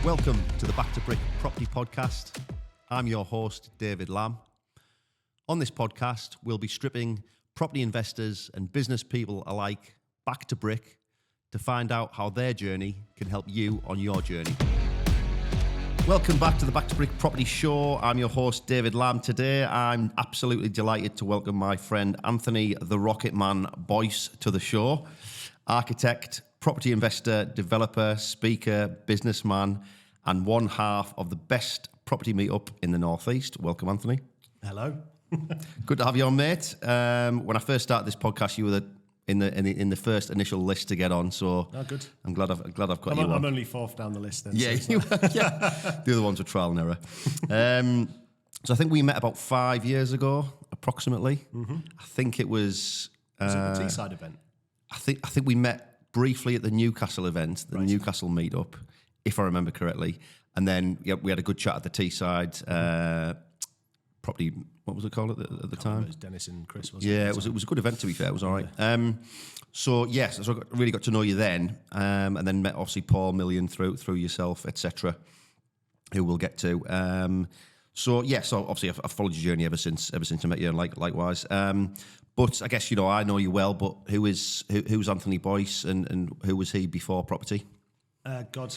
Welcome to the Back to Brick Property Podcast. I'm your host, David Lamb. On this podcast, we'll be stripping property investors and business people alike back to brick to find out how their journey can help you on your journey. Welcome back to the Back to Brick Property Show. I'm your host, David Lamb. Today, I'm absolutely delighted to welcome my friend Anthony, the Rocket Man Boyce, to the show. Architect, property investor, developer, speaker, businessman, and one half of the best property meetup in the Northeast. Welcome, Anthony. Hello. Good to have you on, mate. When I first started this podcast, you were in the first initial list to get on. So good. I'm glad I've got you on. I'm only fourth down the list then. Yeah, so yeah. The other ones were trial and error. So I think we met about 5 years ago, approximately. Mm-hmm. I think it was. Was it the Teesside event? I think we met briefly at the Newcastle event, the Newcastle meetup, if I remember correctly, and then we had a good chat at the Teesside property. What was it called at the time? It was Dennis and Chris, wasn't it? Yeah, it was a good event, to be fair. It was all right. So I really got to know you then, and then met obviously Paul Million through yourself, etc., who we'll get to. So obviously I've followed your journey ever since I met you, and likewise. But I guess I know you well. But who's Anthony Boyce, and who was he before property? God,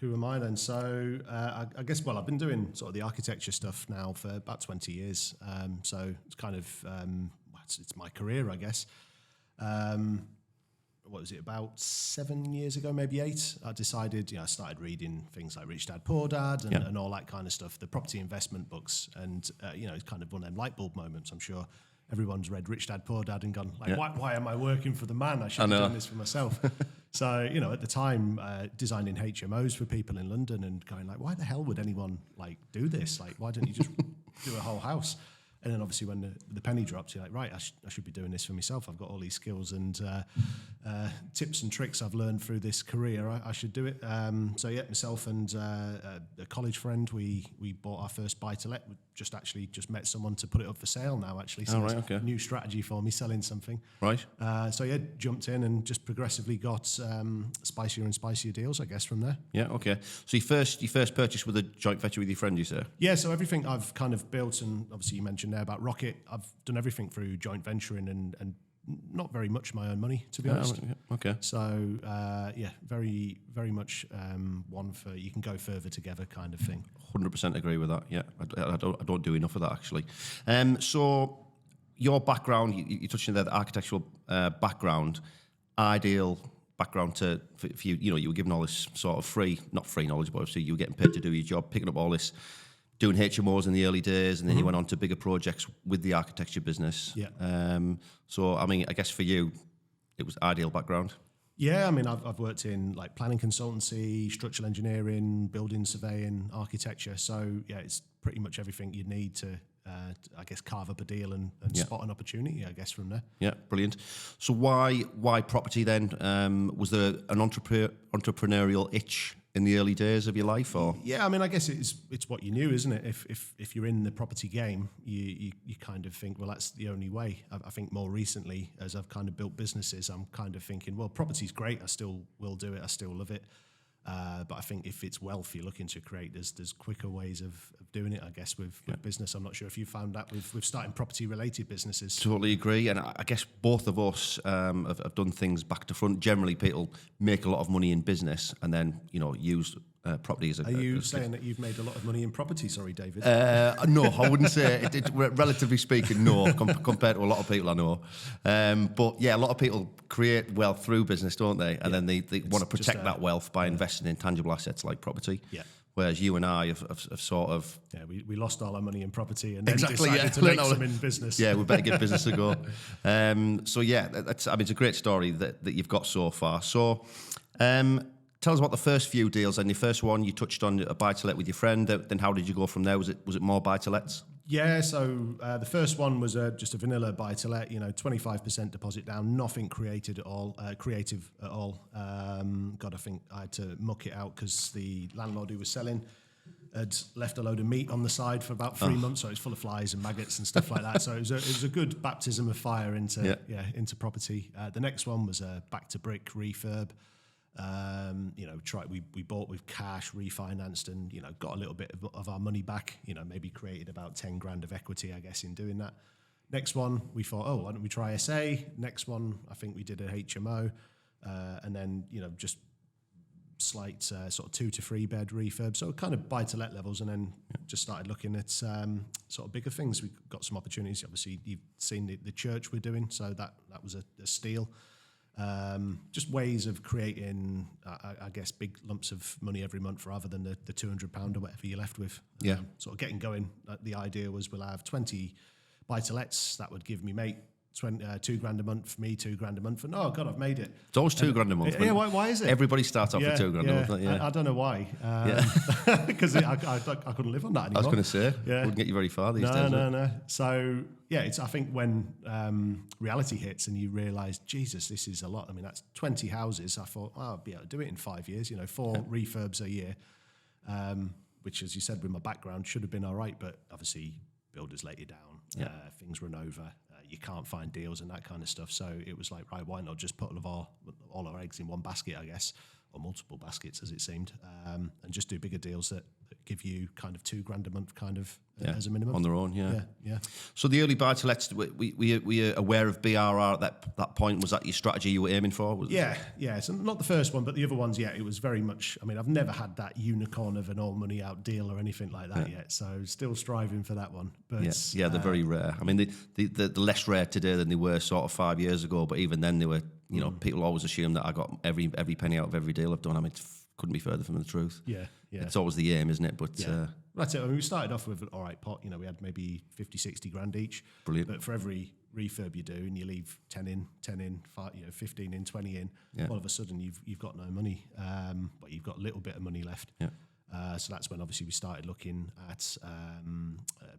who am I then? So I guess, I've been doing sort of the architecture stuff now for about 20 years. So it's kind of, it's my career, I guess. What was it, about 7 years ago, maybe 8? I decided, I started reading things like Rich Dad, Poor Dad and all that kind of stuff, the property investment books. And, it's kind of one of them light bulb moments. I'm sure everyone's read Rich Dad, Poor Dad and gone, why am I working for the man? I should have done this for myself. So, at the time, designing HMOs for people in London and going why the hell would anyone do this? Why don't you just do a whole house? And then obviously when the penny dropped, you're right, I should be doing this for myself. I've got all these skills and tips and tricks I've learned through this career. I should do it. Myself and a college friend, we bought our first buy-to-let. We just met someone to put it up for sale now, actually. So it's a new strategy for me, selling something. Right. Jumped in and just progressively got spicier and spicier deals, I guess, from there. Yeah, okay. So you first purchased with a joint venture with your friend, you say? Yeah, so everything I've kind of built, and obviously you mentioned there about Rocket, I've done everything through joint venturing and not very much my own money, to be honest. Okay. So, very, very much one for you can go further together kind of thing. 100% agree with that, yeah. I don't do enough of that, actually. So your background, you touched on there, the architectural background, ideal background for you. You were given all this sort of not free knowledge, but obviously you were getting paid to do your job, picking up all this, doing HMOs in the early days, and then you went on to bigger projects with the architecture business. Yeah. So, I guess for you, it was ideal background. Yeah, I've worked in planning consultancy, structural engineering, building surveying, architecture. So, it's pretty much everything you need to, I guess, carve up a deal and spot an opportunity, I guess, from there. Yeah, brilliant. So why property then? Was there an entrepreneurial itch in the early days of your life, or? Yeah, I guess it's what you knew, isn't it? If you're in the property game, you kind of think, well, that's the only way. I think more recently, as I've kind of built businesses, I'm kind of thinking, well, property's great. I still will do it. I still love it. But I think if it's wealth you're looking to create, there's quicker ways of doing it, I guess, with business. I'm not sure if you found that with starting property-related businesses. Totally agree. And I guess both of us have done things back to front. Generally, people make a lot of money in business and then, use property as a... Are you saying that you've made a lot of money in property? Sorry, David. No, I wouldn't say it. Relatively speaking, no, compared to a lot of people I know. But yeah, a lot of people create wealth through business, don't they? And then they want to protect that wealth by investing in tangible assets like property. Yeah. Whereas you and I have sort of... Yeah, we lost all our money in property and then decided to make some in business. Yeah, we better give business a go. So yeah, it's a great story that you've got so far. So tell us about the first few deals. And the first one, you touched on a buy-to-let with your friend. Then how did you go from there? Was it more buy-to-lets? Yeah, so the first one was just a vanilla buy-to-let, 25% deposit down, nothing creative at all. I think I had to muck it out because the landlord who was selling had left a load of meat on the side for about 3 months, so it's full of flies and maggots and stuff like that. So it was a good baptism of fire into property. The next one was a back to brick refurb. We bought with cash, refinanced, and got a little bit of our money back. Maybe created about 10 grand of equity, I guess, in doing that. Next one, we thought, why don't we try SA? Next one, I think we did a HMO, and then just slight sort of 2 to 3 bed refurb, so kind of buy to let levels, and then just started looking at sort of bigger things. We got some opportunities. Obviously, you've seen the church we're doing, so that was a steal. Just ways of creating, I guess, big lumps of money every month rather than the £200 or whatever you're left with. Sort of getting going. The idea was we'll have 20 buy-to-lets. That would give me mate 2 grand a month, me 2 grand a month, and oh god, I've made it. It's always 2 grand a month. Yeah, why is it? Everybody starts off with 2 grand a month. I don't know why. Because I couldn't live on that anymore. I was going to say, wouldn't get you very far these days. No. So I think when reality hits and you realise, Jesus, this is a lot. I mean, that's 20 houses. I thought, I'll be able to do it in 5 years. 4 refurbs a year, which, as you said, with my background, should have been all right. But obviously, builders let you down. Things run over. You can't find deals and that kind of stuff. So it was like, right, why not just put all our eggs in one basket, I guess, or multiple baskets as it seemed, and just do bigger deals that give you kind of 2 grand a month kind of as a minimum. On their own, Yeah. So the early buy-to-lets, were you aware of BRR at that point? Was that your strategy you were aiming for? Yeah. So not the first one, but the other ones, it was very much, I mean, I've never had that unicorn of an all money out deal or anything like that yet. So still striving for that one. But they're very rare. I mean, they're less rare today than they were sort of 5 years ago, but even then they were, people always assume that I got every penny out of every deal I've done. I mean, it couldn't be further from the truth. Yeah. It's always the aim, isn't it? But that's it. I mean, we started off with an all right pot. We had maybe 50, 60 grand each. Brilliant. But for every refurb you do, and you leave 10 in, 5, 15 in, 20 in, all of a sudden you've got no money, but you've got a little bit of money left. Yeah. So that's when obviously we started looking at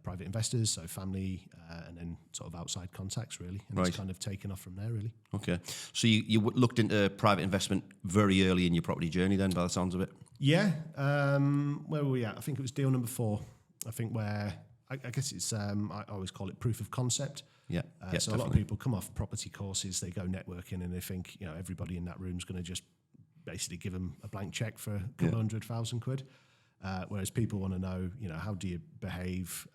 private investors, so family, and then sort of outside contacts really, and it's kind of taken off from there really. Okay, so you looked into private investment very early in your property journey then, by the sounds of it? Yeah, where were we at? I think it was deal number 4. I think where, I guess it's, I always call it proof of concept. Yeah, so definitely. A lot of people come off property courses, they go networking and they think, everybody in that room's going to just basically give them a blank check for a couple of £100,000. Whereas people want to know, how do you behave?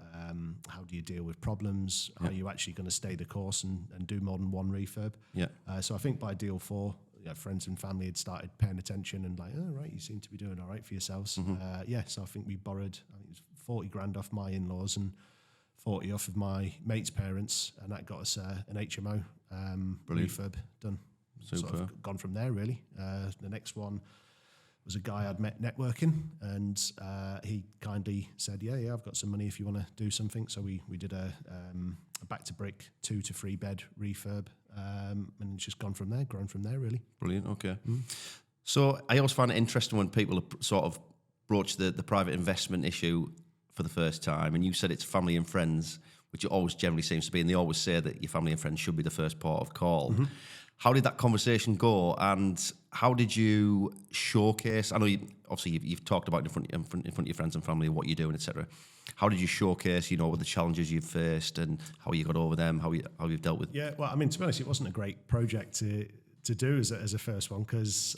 How do you deal with problems? Are you actually going to stay the course and do more than one refurb? Yeah. So I think by deal 4, friends and family had started paying attention and like, oh, right, you seem to be doing all right for yourselves. So I think we borrowed, I think it was 40 grand off my in-laws and 40 off of my mate's parents, and that got us an HMO refurb done. Super. Sort of gone from there, really. The next one was a guy I'd met networking, and he kindly said, yeah, I've got some money if you want to do something. So we did a back to brick 2 to 3 bed refurb, and it's just grown from there, really. Brilliant, okay. So I always find it interesting when people sort of broach the private investment issue for the first time, and you said it's family and friends, which it always generally seems to be, and they always say that your family and friends should be the first port of call. How did that conversation go, and how did you showcase? I know you've talked about in front of your friends and family what you're doing, etc. How did you showcase, the challenges you've faced and how you got over them, how you've dealt with? Yeah, well, I mean, to be honest, it wasn't a great project to do as a first one because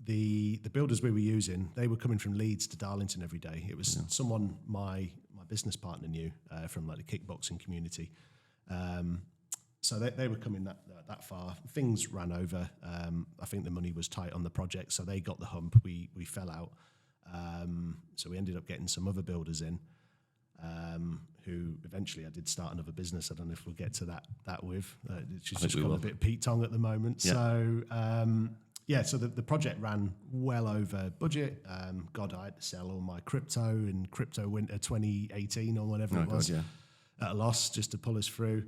the builders we were using, they were coming from Leeds to Darlington every day. It was someone my business partner knew from like the kickboxing community. So they were coming that far. Things ran over. I think the money was tight on the project, so they got the hump. We fell out. So we ended up getting some other builders in, who eventually I did start another business. I don't know if we'll get to that with. It's just got a bit Pete Tong at the moment. Yeah. So the project ran well over budget. I had to sell all my crypto in crypto winter 2018 or whatever it was at a loss just to pull us through.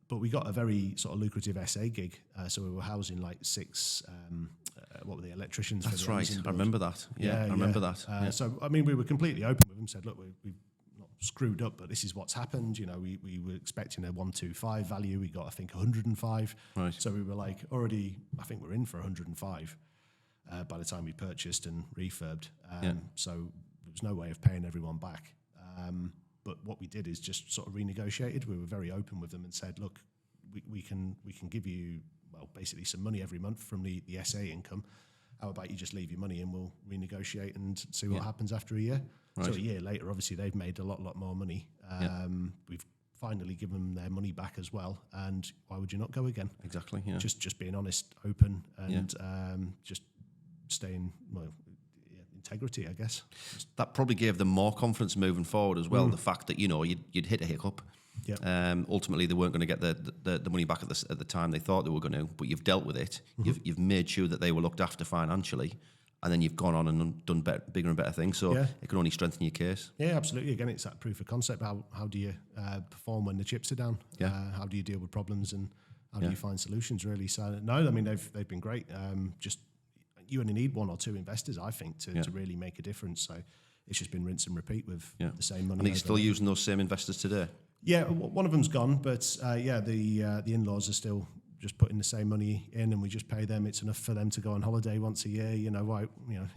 But we got a very sort of lucrative SA gig. So we were housing like 6, what were the electricians? That's right. I remember that. I remember that. So, I mean, we were completely open with them, said, look, we've not screwed up, but this is what's happened. We were expecting a 125 value. We got, I think, 105. Right. So we were like, already, I think we're in for 105 by the time we purchased and refurbed. So there was no way of paying everyone back. But what we did is just sort of renegotiated. We were very open with them and said, look, we can give you basically some money every month from the SA income. How about you just leave your money and we'll renegotiate and see what happens after a year? Right. So a year later, obviously they've made a lot more money. We've finally given them their money back as well, and why would you not go again? Exactly. Yeah. Just being honest, open, and just staying integrity, I guess. That probably gave them more confidence moving forward as well. The fact that you'd hit a hiccup. Yeah. Ultimately, they weren't going to get the money back at the time they thought they were going to, but you've dealt with it. You've made sure that they were looked after financially, and then you've gone on and done bigger and better things. So it can only strengthen your case. Yeah, absolutely. Again, it's that proof of concept. How do you perform when the chips are down? Yeah. How do you deal with problems, and how do you find solutions? Really. So no, I mean they've been great. Just you only need one or two investors, I think, to really make a difference. So it's just been rinse and repeat with the same money. And he's still using those same investors today? Yeah, one of them's gone, but the in-laws are still just putting the same money in, and we just pay them. It's enough for them to go on holiday once a year.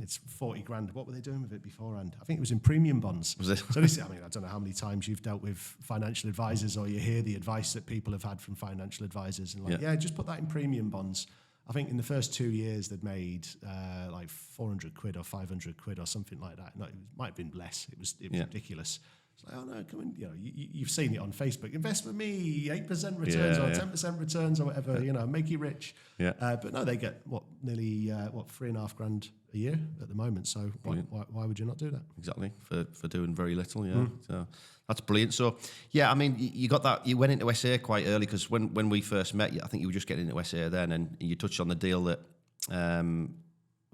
It's 40 grand. What were they doing with it beforehand? I think it was in premium bonds. Was it? So I don't know how many times you've dealt with financial advisors, or you hear the advice that people have had from financial advisors, and just put that in premium bonds. I think in the first 2 years they'd made like 400 quid or 500 quid or something like that. No, it might have been less. It was ridiculous. It's like, oh no, come in, you've seen it on Facebook. Invest with me, 8% returns or 10% returns or whatever, make you rich. Yeah. But no, they get nearly 3.5 grand a year at the moment. So why would you not do that? Exactly, for doing very little. Yeah. So that's brilliant. So I mean, you got that. You went into SA quite early, because when we first met, I think you were just getting into SA then, and you touched on the deal that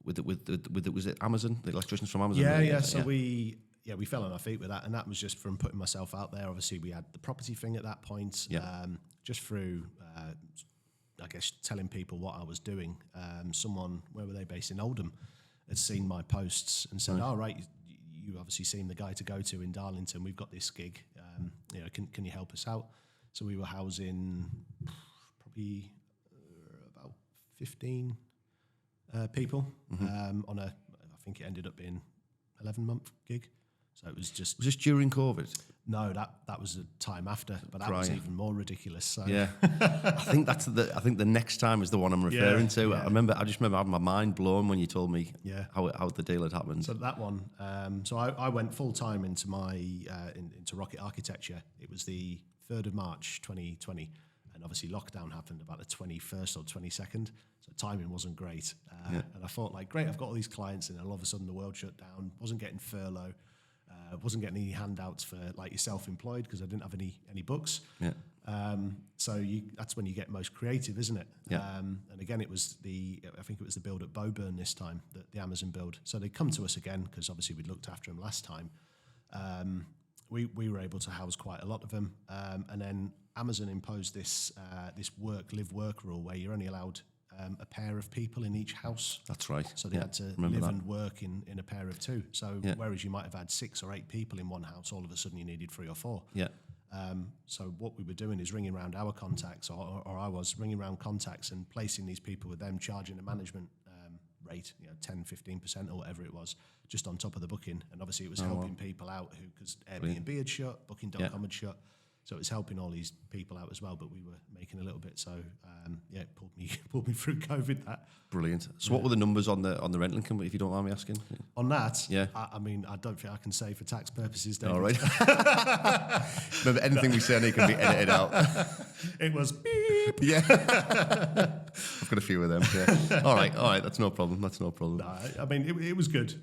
was it Amazon, the electricians from Amazon? Yeah. So we fell on our feet with that, and that was just from putting myself out there. Obviously, we had the property thing at that point, just through, I guess, telling people what I was doing. Someone, where were they based? In Oldham, had seen my posts and said, right, you obviously seen the guy to go to in Darlington. We've got this gig. Can you help us out? So we were housing probably about 15 people on I think it ended up being 11-month gig. So it was just... Was this during COVID? No, that was a time after, but that was even more ridiculous. So. Yeah, I think the next time is the one I'm referring to. Yeah. I just remember having my mind blown when you told me how the deal had happened. So that one, so I went full time into into rocket architecture. It was the 3rd of March 2020, and obviously lockdown happened about the 21st or 22nd. So timing wasn't great, and I thought, like, great, I've got all these clients, and then all of a sudden the world shut down. Wasn't getting furlough. Wasn't getting any handouts for like your self-employed, because I didn't have any books. Yeah. So that's when you get most creative, isn't it? Yeah. And again, I think it was the build at Boburn this time, the Amazon build. So they come to us again, because obviously we'd looked after them last time. We were able to house quite a lot of them, and then Amazon imposed this live work rule, where you're only allowed a pair of people in each house. That's right. So they had to live and work in a pair of two. So whereas you might have had 6 or 8 people in one house, all of a sudden you needed 3 or 4. Yeah. So what we were doing is ringing around our contacts, or I was ringing around contacts and placing these people with them, charging a management rate, 10, 15% or whatever it was, just on top of the booking. And obviously it was helping people out because Airbnb had shut, Booking.com had shut. So it was helping all these people out as well, but we were making a little bit. So it pulled me through COVID. That brilliant. So what were the numbers on the rental income, if you don't mind me asking? On that, I mean, I don't think I can say for tax purposes, David. All right. Remember, anything we say can be edited out. It was beep. Yeah. I've got a few of them. Yeah. All right. That's no problem. No, I mean, it was good.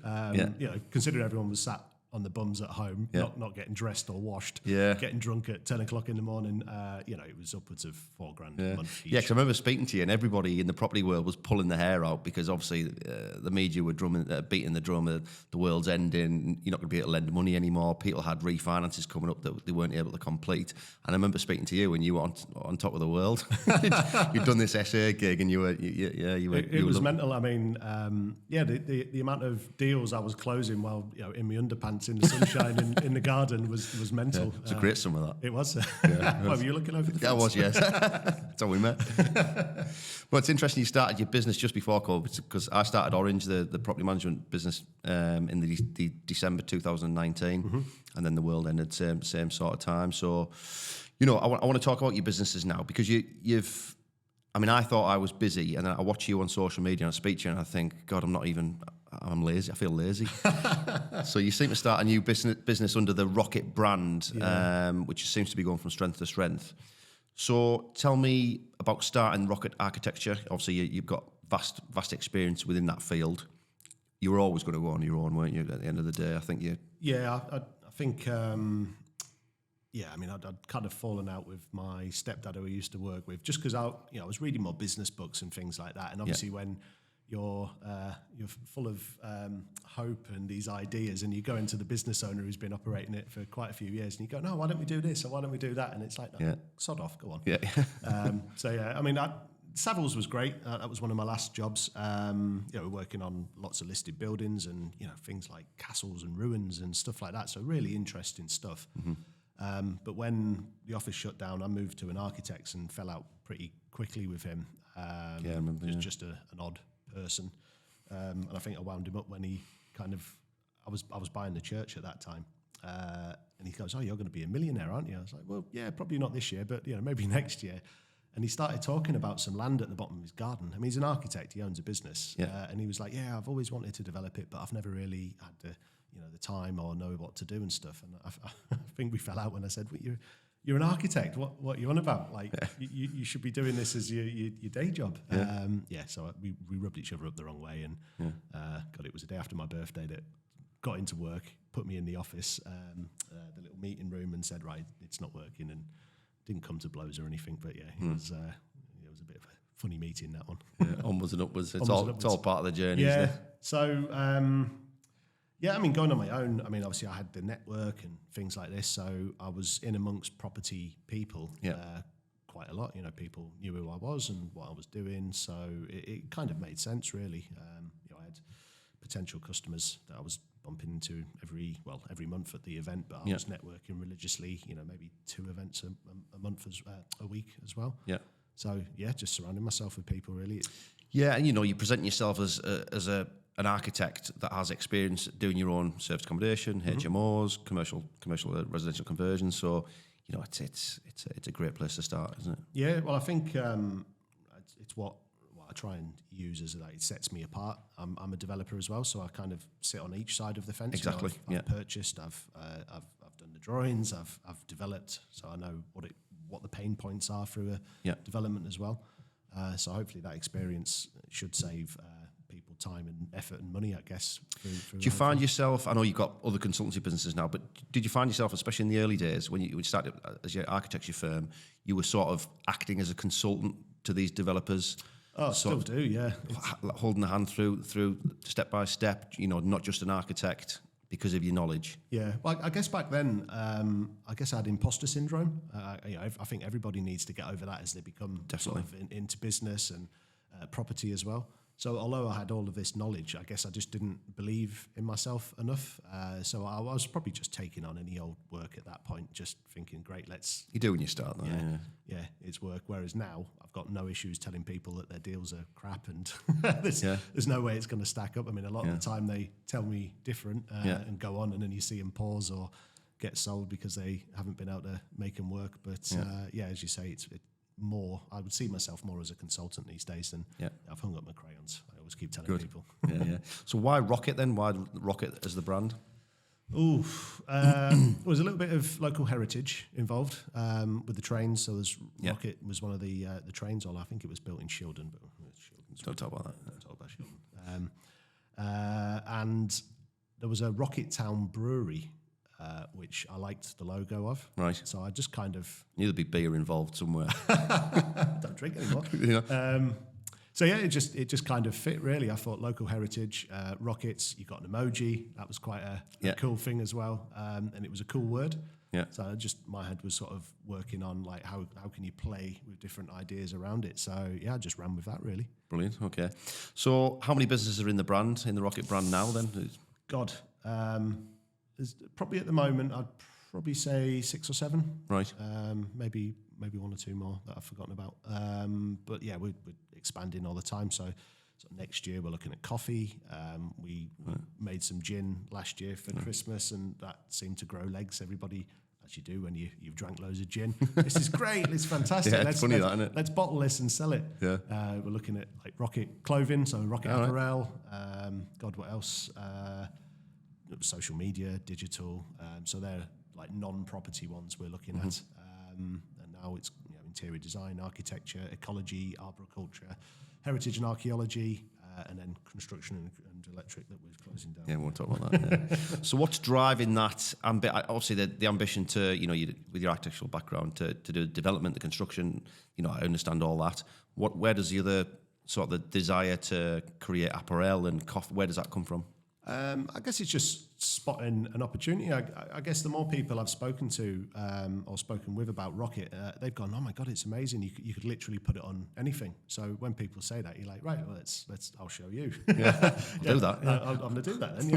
Considering everyone was sat on the bums at home, not getting dressed or washed, getting drunk at 10 o'clock in the morning, it was upwards of $4,000 a month each. Yeah, because I remember speaking to you, and everybody in the property world was pulling their hair out, because obviously the media were beating the drum of the world's ending, you're not going to be able to lend money anymore. People had refinances coming up that they weren't able to complete. And I remember speaking to you when you were on top of the world. You'd done this SA gig, and you were It was mental. I mean, the amount of deals I was closing while in my underpants in the sunshine in the garden was mental. Yeah, it's a great sum of that. It was. Well, were you looking over the fence? Yeah, I was, yes. That's how we met. Well, it's interesting you started your business just before COVID, because I started Orange, the property management business, in the December 2019, and then the world ended same sort of time. So, I want to talk about your businesses now, because you've I mean, I thought I was busy, and then I watch you on social media and I speak to you, and I think, God, I'm lazy. I feel lazy. So you seem to start a new business under the Rocket brand, which seems to be going from strength to strength. So tell me about starting Rocket Architecture. Obviously, you've got vast experience within that field. You were always going to go on your own, weren't you? At the end of the day, I think you. Yeah, I think. I mean, I'd kind of fallen out with my stepdad who I used to work with, just because I was reading more business books and things like that. And obviously, when you're full of hope and these ideas, and you go into the business owner who's been operating it for quite a few years, and you go, no, why don't we do this, or why don't we do that? And it's like, no, sod off, go on. Yeah. I mean, Savills was great. That was one of my last jobs. We're working on lots of listed buildings and things like castles and ruins and stuff like that. So really interesting stuff. Mm-hmm. But when the office shut down, I moved to an architect's and fell out pretty quickly with him. I remember. He was just an odd person, and I think I wound him up when he I was buying the church at that time, and he goes, "Oh, you're going to be a millionaire, aren't you?" I was like, "Well, yeah, probably not this year, but maybe next year." And he started talking about some land at the bottom of his garden. I mean, he's an architect; he owns a business, and he was like, "Yeah, I've always wanted to develop it, but I've never really had the time or know what to do and stuff." And I think we fell out when I said, well, "You're an architect. What are you on about? Like, you should be doing this as your day job." So we rubbed each other up the wrong way, and God, it was a day after my birthday that got into work, put me in the office, the little meeting room, and said, "Right, it's not working," and didn't come to blows or anything. But it was a bit of a funny meeting, that one. Onwards and upwards. It's all part of the journey. Yeah. Isn't it? So. I mean, going on my own, I mean, obviously I had the network and things like this, so I was in amongst property people quite a lot. People knew who I was and what I was doing, so it kind of made sense, really. I had potential customers that I was bumping into every month at the event, but I was networking religiously, maybe 2 events a month, a week as well. Yeah. So, just surrounding myself with people, really. Yeah, and you present yourself as an architect that has experience doing your own serviced accommodation, HMOs, commercial residential conversions. So, it's a great place to start, isn't it? Yeah, well, I think it's what I try and use as that it sets me apart. I'm a developer as well, so I kind of sit on each side of the fence. Exactly. I've purchased, I've done the drawings, I've developed, so I know what the pain points are through a development as well. So hopefully that experience should save people time and effort and money, I guess. Do you find yourself, I know you've got other consultancy businesses now, but did you find yourself, especially in the early days when you started as your architecture firm, you were sort of acting as a consultant to these developers? Oh, still do, yeah. Holding the hand through step by step, not just an architect because of your knowledge. Yeah, well, I guess back then, I had imposter syndrome. I think everybody needs to get over that as they become sort of into business and property as well. So although I had all of this knowledge, I guess I just didn't believe in myself enough. So I was probably just taking on any old work at that point, just thinking, great, let's... You do when you start, though. Yeah, it's work. Whereas now, I've got no issues telling people that their deals are crap and there's no way it's going to stack up. I mean, a lot of the time they tell me different and go on, and then you see them pause or get sold because they haven't been able to make them work. But as you say, it's more, I would see myself more as a consultant these days than I've hung up my crayons. I always keep telling people. So why Rocket then? Why Rocket as the brand? There was a little bit of local heritage involved with the trains. So Rocket was one of the trains. I think it was built in Shildon, but Don't talk about that. Don't talk about Shildon. And there was a Rocket Town brewery, which I liked the logo of. Right. So I just kind of... Knew there'd be beer involved somewhere. Don't drink anymore. It just kind of fit, really. I thought local heritage, rockets, you got an emoji. That was quite a cool thing as well. And it was a cool word. Yeah. So my head was sort of working on like how can you play with different ideas around it. So I just ran with that, really. Brilliant. Okay. So how many businesses are in the Rocket brand now then? God, there's probably at the moment I'd probably say 6 or 7. Right. Maybe 1 or 2 more that I've forgotten about. But we're expanding all the time. So next year we're looking at coffee. We made some gin last year for Christmas, and that seemed to grow legs. Everybody as you do when you've drank loads of gin. This is great. It's fantastic. Yeah, it's funny that, isn't it? Let's bottle this and sell it. Yeah. We're looking at like Rocket clothing, so Rocket apparel. God, what else? Social media, digital. So they're like non-property ones we're looking at. And now it's interior design, architecture, ecology, arboriculture, heritage and archaeology, and then construction and electric that we're closing down. Yeah, we won't talk about that. Yeah. So what's driving that? Obviously, the ambition to, with your architectural background, to do development, the construction, I understand all that. Where does the other sort of the desire to create apparel and coffee, where does that come from? I guess it's just spotting an opportunity. I guess the more people I've spoken to or spoken with about Rocket, they've gone, "Oh my God, it's amazing! You could literally put it on anything." So when people say that, you're like, "Right, well, I'll show you." Yeah, I'll do that. Yeah. I'm going to do that then.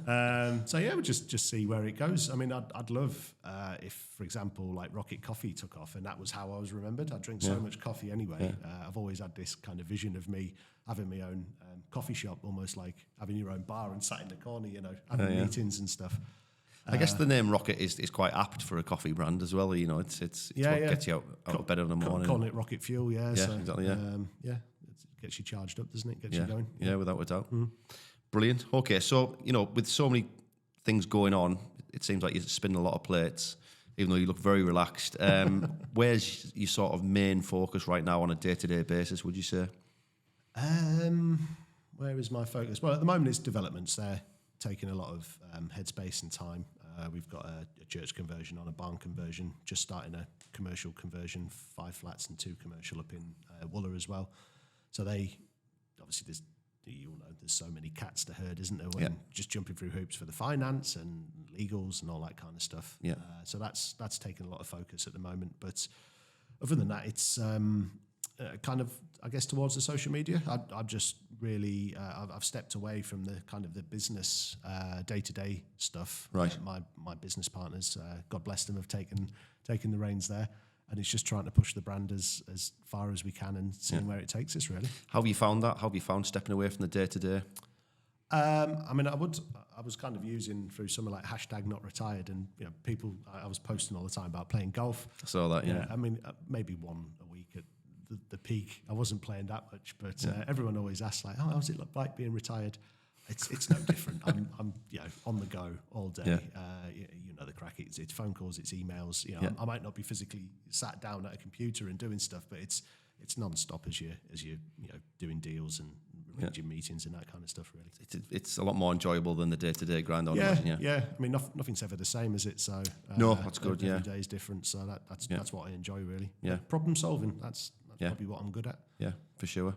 Yeah. So yeah, we'll just see where it goes. I mean, I'd love if, for example, like Rocket Coffee took off, and that was how I was remembered. I drink so much coffee anyway. Yeah. I've always had this kind of vision of me having my own coffee shop, almost like having your own bar and sat in the corner, having meetings and stuff. I guess the name Rocket is quite apt for a coffee brand as well. It's what gets you out of bed in the morning. Calling it Rocket Fuel, yeah. Yeah, so, exactly. Yeah, it gets you charged up, doesn't it? Gets you going. Yeah, without a doubt. Brilliant. Okay, so with so many things going on, it seems like you're spinning a lot of plates. Even though you look very relaxed, where's your sort of main focus right now on a day-to-day basis? Would you say? Where is my focus? Well, at the moment it's developments. They're taking a lot of headspace and time. We've got a church conversion on, a barn conversion, just starting a commercial conversion, 5 flats and 2 commercial up in Wooler as well. So obviously there's so many cats to herd, isn't there? When just jumping through hoops for the finance and legals and all that kind of stuff. Yeah. So that's taken a lot of focus at the moment. But other than that, it's kind of, I guess, towards the social media. I've just really I've stepped away from the kind of the business day-to-day stuff. Right. My business partners, God bless them, have taken the reins there, and it's just trying to push the brand as far as we can and seeing where it takes us, really. How have you found that? How have you found stepping away from the day-to-day? I mean, I was kind of using through something like #NotRetired, and people. I was posting all the time about playing golf. I saw that. Yeah. I mean, maybe one a week at the peak. I wasn't playing that much, but everyone always asks like, "Oh, how's it look like being retired?" It's no different. I'm on the go all day. Yeah. The crack. It's phone calls, it's emails. I might not be physically sat down at a computer and doing stuff, but it's non-stop as you doing deals and arranging meetings and that kind of stuff. Really, it's a lot more enjoyable than the day-to-day grind. Yeah. I mean, nothing's ever the same, is it? So no, that's good. Every day is different. So that's what I enjoy, really. Yeah, problem solving. That's probably what I'm good at. Yeah, for sure.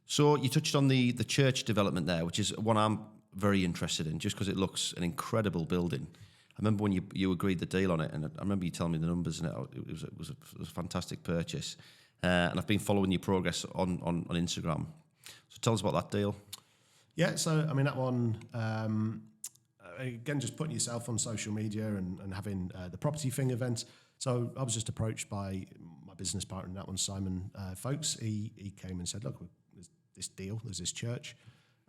So you touched on the church development there, which is one I'm very interested in, just because it looks an incredible building. I remember when you agreed the deal on it, and I remember you telling me the numbers, and it was a fantastic purchase. And I've been following your progress on Instagram. So tell us about that deal. Yeah, so I mean that one, again, just putting yourself on social media and having the Property Thing event. So I was just approached by my business partner in that one, Simon Folks. He came and said, "Look, there's this deal, there's this church.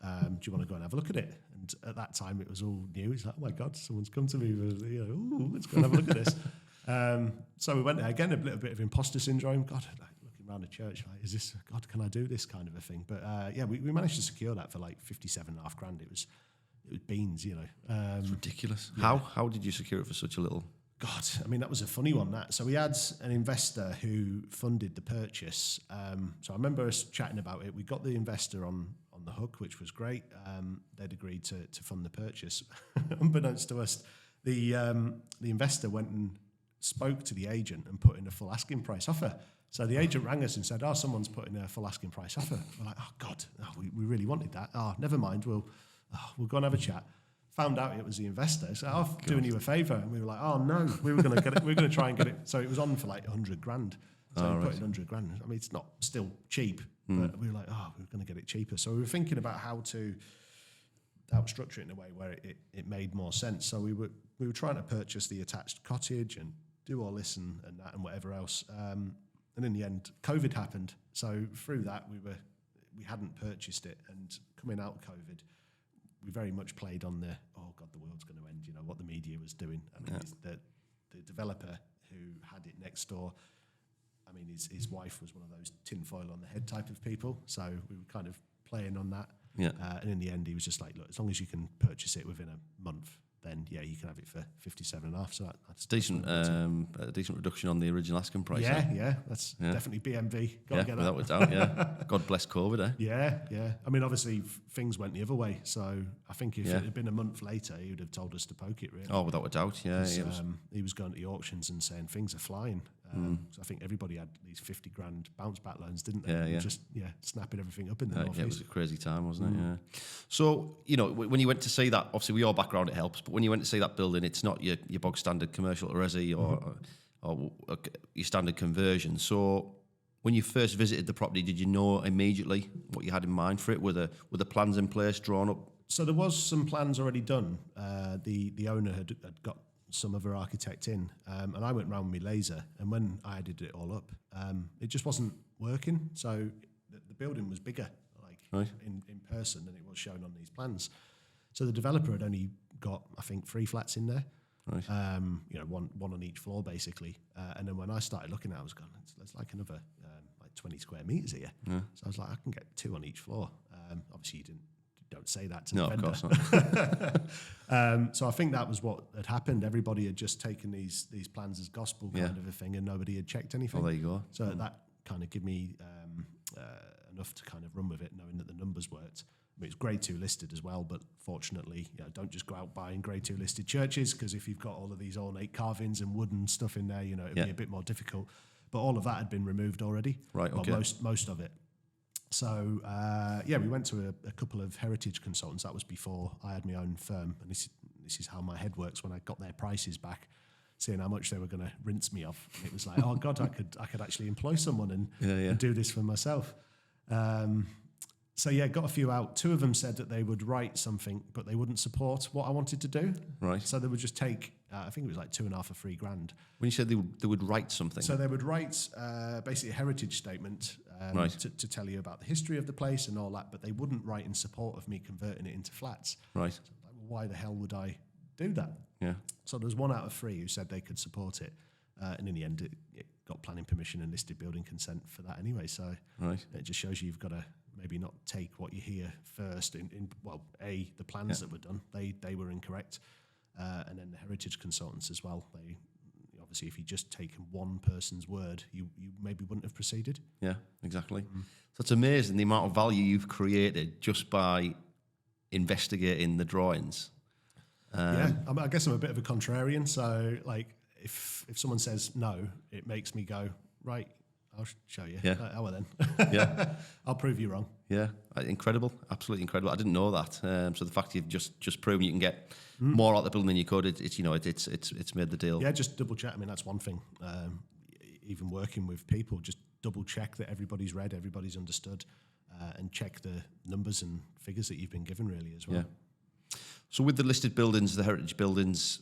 Do you want to go and have a look at it?" And at that time, it was all new. He's like, "Oh my God, someone's come to me with, let's go and have a look at this." So we went there again, a little bit of imposter syndrome. God, looking around the church, like, is this, God, can I do this kind of a thing? But we managed to secure that for like 57.5 grand. It was beans, It's ridiculous. Yeah. How did you secure it for such a little? God, I mean, that was a funny one, that. So we had an investor who funded the purchase. So I remember us chatting about it. We got the investor on the hook, which was great. They'd agreed to fund the purchase. Unbeknownst to us, the investor went and spoke to the agent and put in a full asking price offer. So the agent rang us and said, someone's putting a full asking price offer. We're like, oh, God, we really wanted that. Oh, never mind, we'll go and have a chat. Found out it was the investor, so I'm doing you a favour. And we were like, oh no, we were going to get it. We were going to try and get it. So it was on for like 100 grand. So we put in 100 grand. I mean, it's not still cheap, but we were like, we were going to get it cheaper. So we were thinking about how to structure it in a way where it made more sense. So we were trying to purchase the attached cottage and do all this and that and whatever else. And in the end, COVID happened. So through that, we hadn't purchased it. And coming out of COVID, we very much played on the, oh God, the world's going to end, what the media was doing. I mean, the developer who had it next door, I mean, his wife was one of those tinfoil on the head type of people. So we were kind of playing on that. Yeah. And in the end, he was just like, look, as long as you can purchase it within a month, then yeah, you can have it for 57.5. So that's Decent, a decent reduction on the original asking price. Yeah, that's definitely BMV. Got to get that. Without a doubt, yeah. God bless COVID, eh? Yeah. I mean, obviously, things went the other way. So I think if it had been a month later, he would have told us to poke it, really. Oh, without a doubt, yeah. He was going to the auctions and saying things are flying. So I think everybody had these 50 grand bounce back loans, didn't they? Yeah. Just snapping everything up in the North Yeah, it was East. a crazy time, wasn't it? Yeah. So, when you went to see that, obviously with your background it helps, but when you went to see that building, it's not your bog standard commercial resi or your standard conversion. So when you first visited the property, did you know immediately what you had in mind for it? Were the plans in place, drawn up? So there was some plans already done. The owner had got some other architect in, and I went round with my laser, and when I added it all up, it just wasn't working. So the building was bigger, in person, than it was shown on these plans. So the developer had only got, I think, 3 flats in there. Right. One on each floor, basically. And then when I started looking at it, I was going, there's like another 20 square meters here. Yeah. So I was like, I can get 2 on each floor. Obviously, don't say that to the vendor. No, of course not. So I think that was what had happened. Everybody had just taken these plans as gospel kind of a thing, and nobody had checked anything. Well, there you go. So that kind of gave me enough to kind of run with it, knowing that the numbers worked. I mean, it's grade 2 listed as well, but fortunately, don't just go out buying grade 2 listed churches, because if you've got all of these ornate carvings and wooden stuff in there, it'd be a bit more difficult. But all of that had been removed already. Right. Okay. Well, most of it. So we went to a couple of heritage consultants. That was before I had my own firm, and this is how my head works. When I got their prices back, seeing how much they were going to rinse me off, and it was like, oh God, I could actually employ someone and do this for myself. Got a few out. 2 of them said that they would write something, but they wouldn't support what I wanted to do. Right. So they would just take, I think it was like 2.5 or 3 grand. When you said they would write something? So they would write basically a heritage statement to tell you about the history of the place and all that, but they wouldn't write in support of me converting it into flats. Right. So like, well, why the hell would I do that? Yeah. So there was 1 out of 3 who said they could support it. And in the end, it got planning permission and listed building consent for that anyway. So it just shows you've got to maybe not take what you hear first. The plans that were done, they were incorrect. And then the heritage consultants as well. They obviously, if you just taken one person's word, you maybe wouldn't have proceeded. Yeah, exactly. So it's amazing the amount of value you've created just by investigating the drawings. I guess I'm a bit of a contrarian. So if someone says no, it makes me go, right, I'll show you. Yeah. Well then. Yeah. I'll prove you wrong. Yeah. Incredible. Absolutely incredible. I didn't know that. So the fact you've just proven you can get more out of the building than you could, it's made the deal. Yeah, just double check. I mean, that's one thing. Even working with people, just double check that everybody's read, everybody's understood, and check the numbers and figures that you've been given really as well. Yeah. So with the listed buildings, the heritage buildings,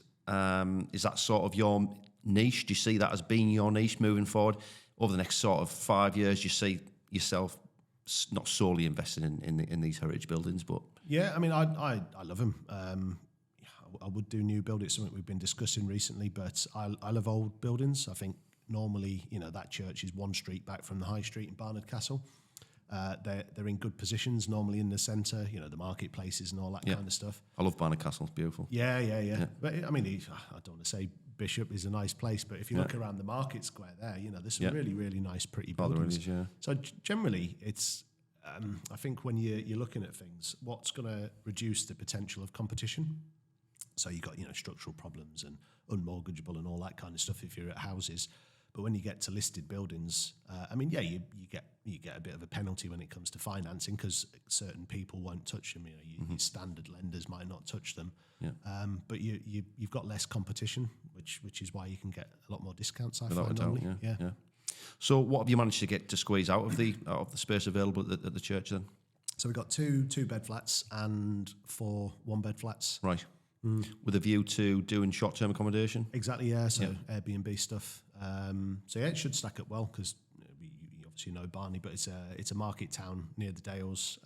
is that sort of your niche? Do you see that as being your niche moving forward? Over the next sort of 5 years, you see yourself not solely investing in these heritage buildings, but... Yeah, I mean, I love them. I would do new build. It's something we've been discussing recently, but I love old buildings. I think normally, that church is 1 street back from the high street in Barnard Castle. They're in good positions, normally in the centre, the marketplaces and all that kind of stuff. I love Barnard Castle, it's beautiful. Yeah. But I mean, I don't want to say Bishop is a nice place, but if you look around the market square there, there's some really, really nice, pretty buildings. There is, So generally, it's, I think when you're looking at things, what's going to reduce the potential of competition? So you've got, structural problems and unmortgageable and all that kind of stuff if you're at houses. But when you get to listed buildings, you get a bit of a penalty when it comes to financing because certain people won't touch them. Your standard lenders might not touch them. Yeah. But you've got less competition, which is why you can get a lot more discounts. I find normally. Yeah. So what have you managed to get to squeeze out of the space available at the church then? So we've got 2 2-bed flats and 4 1-bed flats. Right. With a view to doing short-term accommodation? Exactly, yeah. So Airbnb stuff. It should stack up well because you obviously know Barney, but it's a market town near the Dales.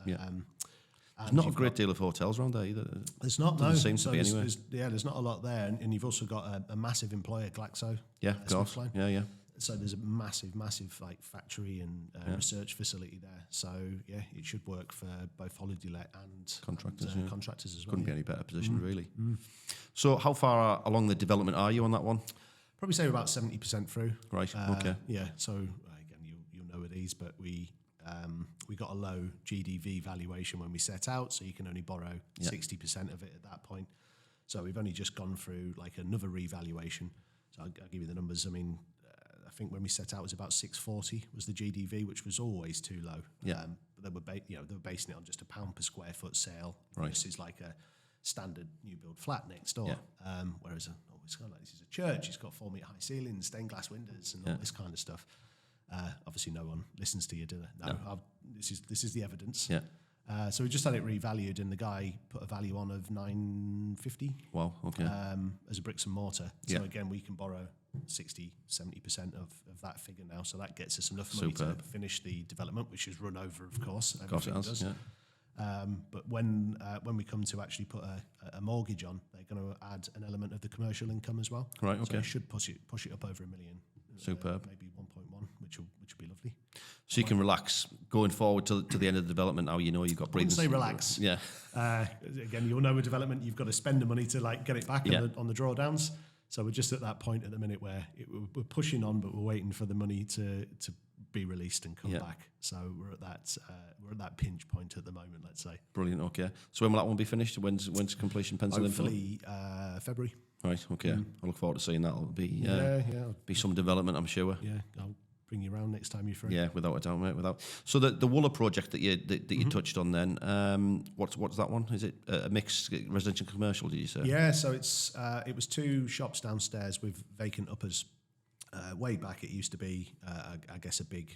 There's not a great deal of hotels around there either. There's not, Doesn't no. seem to be anyway. There's not a lot there. And you've also got a massive employer, Glaxo. Yeah, of course. Yeah. So there's a massive like factory and research facility there. So yeah, it should work for both holiday let and contractors as well. Couldn't be any better positioned, really. So how far along the development are you on that one? Probably say we're about 70% through. Right. Okay. Yeah. So again, you'll know with these, but we got a low GDV valuation when we set out, so you can only borrow 60% of it at that point. So we've only just gone through like another revaluation. So I'll give you the numbers. I mean, I think when we set out it was about 640 was the GDV, which was always too low. Yeah. But they were basing it on just £1 per square foot sale. Right. This is like a standard new build flat next door. Yeah. Whereas it's kind of like this is a church. It's got 4 metre high ceilings, stained glass windows, and all this kind of stuff. Obviously, no one listens to you, do they? No. This is the evidence. Yeah. So we just had it revalued, and the guy put a value on of 950. Wow. Okay. As a bricks and mortar. So again, we can borrow 60-70% of that figure now. So that gets us enough money to finish the development, which is run over, of course. Of course it has. Yeah. But when we come to actually put a mortgage on, they're going to add an element of the commercial income as well. Right. Okay. So it should push it up over $1 million. Superb. Maybe 1.1, which will be lovely. So you can relax going forward to the end of the development. Now you know you've got breathing. I wouldn't say relax. Yeah. Again, you'll know with development you've got to spend the money to like get it back on the drawdowns. So we're just at that point at the minute where we're pushing on, but we're waiting for the money to be released and come back. So we're at that pinch point at the moment, let's say. Brilliant. Okay. So when will that one be finished? When's completion penciled in? Hopefully February. Right. Okay. I look forward to seeing that. It'll be be some development, I'm sure. Yeah. I'll bring you around next time you're free. Yeah, without a doubt, mate. So the Wooler project that you touched on then, what's that one? Is it a mixed residential and commercial? Did you say? Yeah. So it was 2 shops downstairs with vacant uppers. Way back, it used to be, I guess, a big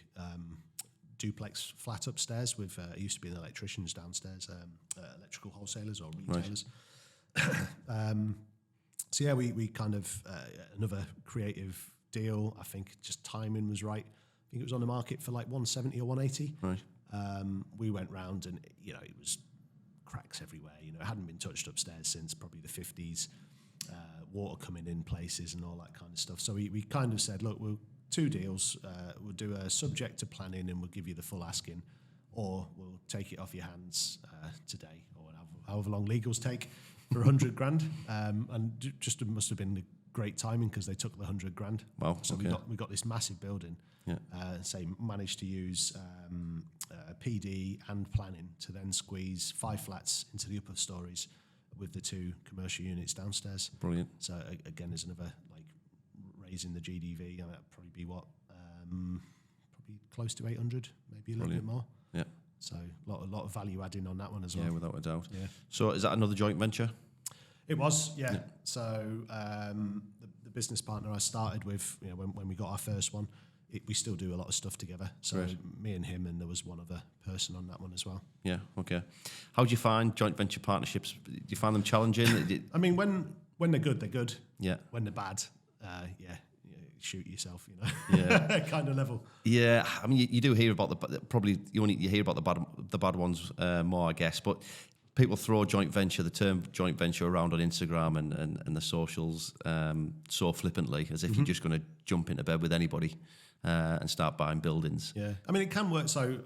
duplex flat upstairs with it used to be an electricians downstairs, electrical wholesalers or retailers. Right. So yeah, we kind of another creative deal. I think just timing was right. I think it was on the market for like 170 or 180. Right. We went round and it was cracks everywhere. It hadn't been touched upstairs since probably the 50s. Water coming in places and all that kind of stuff. So we kind of said, look, we'll 2 deals. We'll do a subject to planning and we'll give you the full asking, or we'll take it off your hands today, or however long legals take, for 100 grand. And just it must have been great timing because they took the 100 grand. Wow. So okay. we got this massive building. Yeah. Managed to use PD and planning to then squeeze 5 flats into the upper stories with the 2 commercial units downstairs. Brilliant. So again, there's another like raising the GDV. That'd probably be probably close to 800, maybe a little bit more. Yeah. So a lot of value adding on that one as well. Yeah, without a doubt. Yeah. So is that another joint venture? It was, yeah. So the business partner I started with, when we got our first one, we still do a lot of stuff together. So me and him, and there was one other person on that one as well. Yeah, okay. How do you find joint venture partnerships? Do you find them challenging? I mean, when they're good, they're good. Yeah. When they're bad, shoot yourself, Yeah. kind of level. Yeah, I mean, you do hear about you hear about the bad ones more, I guess, but people throw the term joint venture around on Instagram and the socials so flippantly, as if you're just going to jump into bed with anybody and start buying buildings. Yeah, I mean, it can work. So,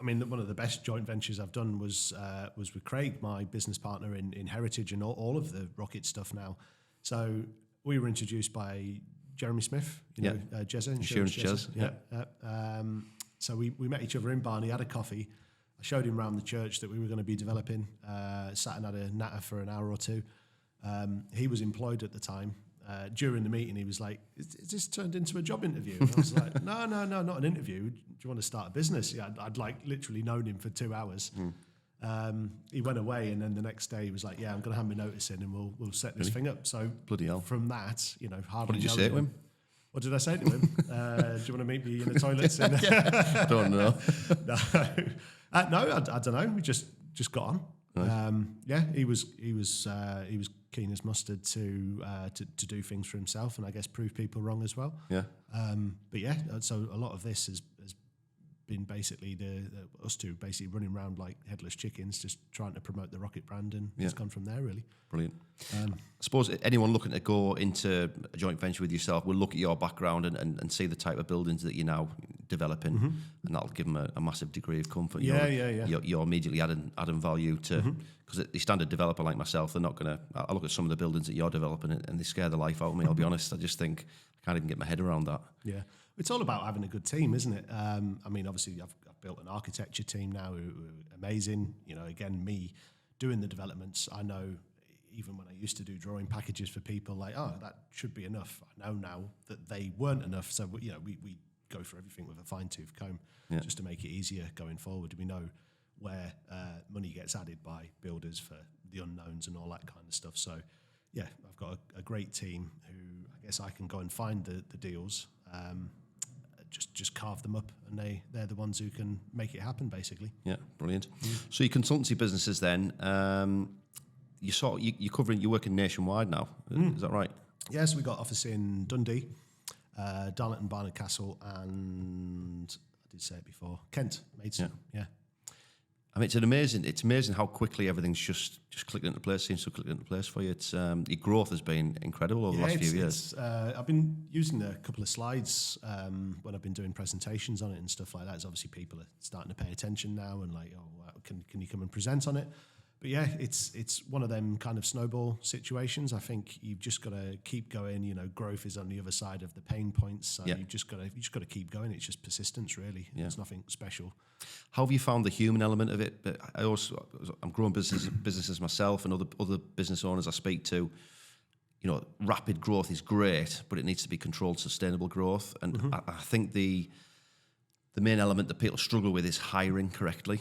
I mean, one of the best joint ventures I've done was with Craig, my business partner in Heritage and all of the Rocket stuff now. So we were introduced by Jeremy Smith, Jezza, Insurance Jez. Yeah. So we met each other in Barney, had a coffee. I showed him around the church that we were going to be developing, sat and had a natter for an hour or 2. He was employed at the time. During the meeting, he was like, is this turned into a job interview? And I was like, no, not an interview. Do you want to start a business? Yeah, I'd like literally known him for 2 hours. He went away, and then the next day he was like, yeah, I'm going to hand my notice in and we'll set this thing up. So bloody hell. From that, hardly. What did you say to him? What did I say to him? Do you want to meet me in the toilets? I don't know. No, I don't know. We just got on. Right. He was keen as mustard to do things for himself, and I guess prove people wrong as well. Yeah. But yeah, so a lot of this has been basically us two basically running around like headless chickens, just trying to promote the Rocket brand, and it's gone from there, really. Brilliant. I suppose anyone looking to go into a joint venture with yourself will look at your background and see the type of buildings that you're now developing, and that'll give them a massive degree of comfort. You're immediately adding value to, because the standard developer like myself, they're not going to. I look at some of the buildings that you're developing and they scare the life out of me. I'll be honest. I just think I can't even get my head around that. Yeah. It's all about having a good team, isn't it? I mean, obviously, I've built an architecture team now who are amazing. You know, again, me doing the developments, I know even when I used to do drawing packages for people, like, oh, that should be enough. I know now that they weren't enough. So, you know, we go for everything with a fine-tooth comb just to make it easier going forward. We know where money gets added by builders for the unknowns and all that kind of stuff. So, yeah, I've got a great team who I guess I can go and find the deals, just carve them up, and they're the ones who can make it happen, basically. Yeah, brilliant. So your consultancy businesses then, you're working nationwide now, is that right? Yes, we got office in Dundee, Darlington, Barnard Castle, and I did say it before, Kent, Maidstone. Yeah. I mean, it's amazing how quickly everything's just clicked into place. Seems to click into place for you. It's your growth has been incredible over the last few years. I've been using a couple of slides when I've been doing presentations on it and stuff like that. It's obviously people are starting to pay attention now and like, can you come and present on it? But yeah, it's one of them kind of snowball situations. I think you've just got to keep going. You know, growth is on the other side of the pain points. So you've just got to keep going. It's just persistence, really. Yeah. There's nothing special. How have you found the human element of it? But I'm growing businesses myself, and other business owners I speak to. You know, rapid growth is great, but it needs to be controlled, sustainable growth. And I think the main element that people struggle with is hiring correctly.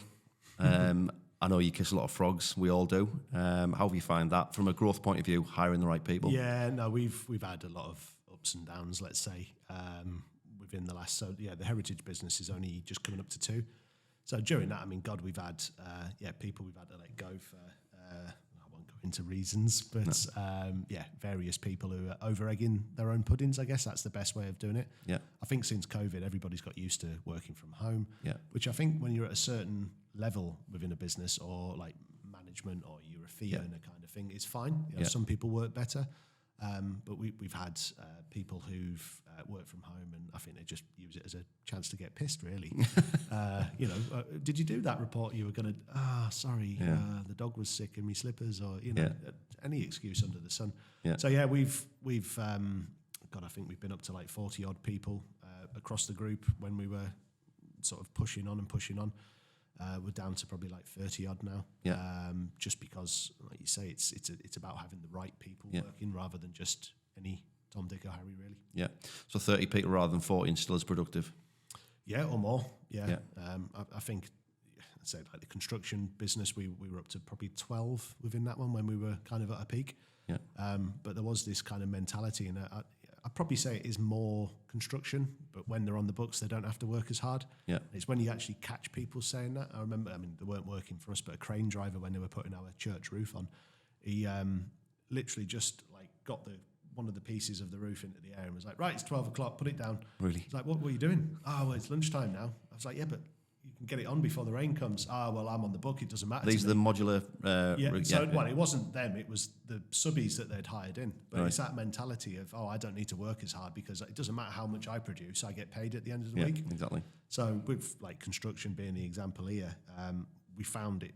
I know you kiss a lot of frogs. We all do. How have you find that from a growth point of view, hiring the right people? Yeah, no, we've had a lot of ups and downs, let's say, within the last. So yeah, the heritage business is only just coming up to 2. So during that, I mean, God, we've had people we've had to let go for. I won't go into reasons, but various people who are over egging their own puddings. I guess that's the best way of doing it. Yeah, I think since COVID, everybody's got used to working from home. Yeah, which I think when you're at a certain level within a business or like management or you're a fee earner kind of thing, it's fine. You know, some people work better, but we've had people who've worked from home, and I think they just use it as a chance to get pissed, really. Did you do that report you were going to, sorry, the dog was sick in my slippers, or, any excuse under the sun. Yeah. So yeah, we've I think we've been up to like 40 odd people across the group when we were sort of pushing on. We're down to probably like 30 odd now. Yeah. Just because, like you say, it's about having the right people working rather than just any Tom, Dick, or Harry, really. Yeah. So 30 people rather than 40 and still as productive. Yeah, or more. Yeah. I think, I'd say like the construction business, we were up to probably 12 within that one when we were kind of at a peak. Yeah. But there was this kind of mentality, and I'd probably say it is more construction, but when they're on the books, they don't have to work as hard. Yeah. It's when you actually catch people saying that. I remember, they weren't working for us, but a crane driver, when they were putting our church roof on, he literally just like got one of the pieces of the roof into the air and was like, right, it's 12 o'clock, put it down. Really? He's like, what are you doing? Oh, well, it's lunchtime now. I was like, yeah, but you can get it on before the rain comes. Well, I'm on the book, it doesn't matter. These are the modular... Well, it wasn't them, it was the subbies that they'd hired in. But it's that mentality of, I don't need to work as hard because it doesn't matter how much I produce, I get paid at the end of the week. Exactly. So with like construction being the example here, we found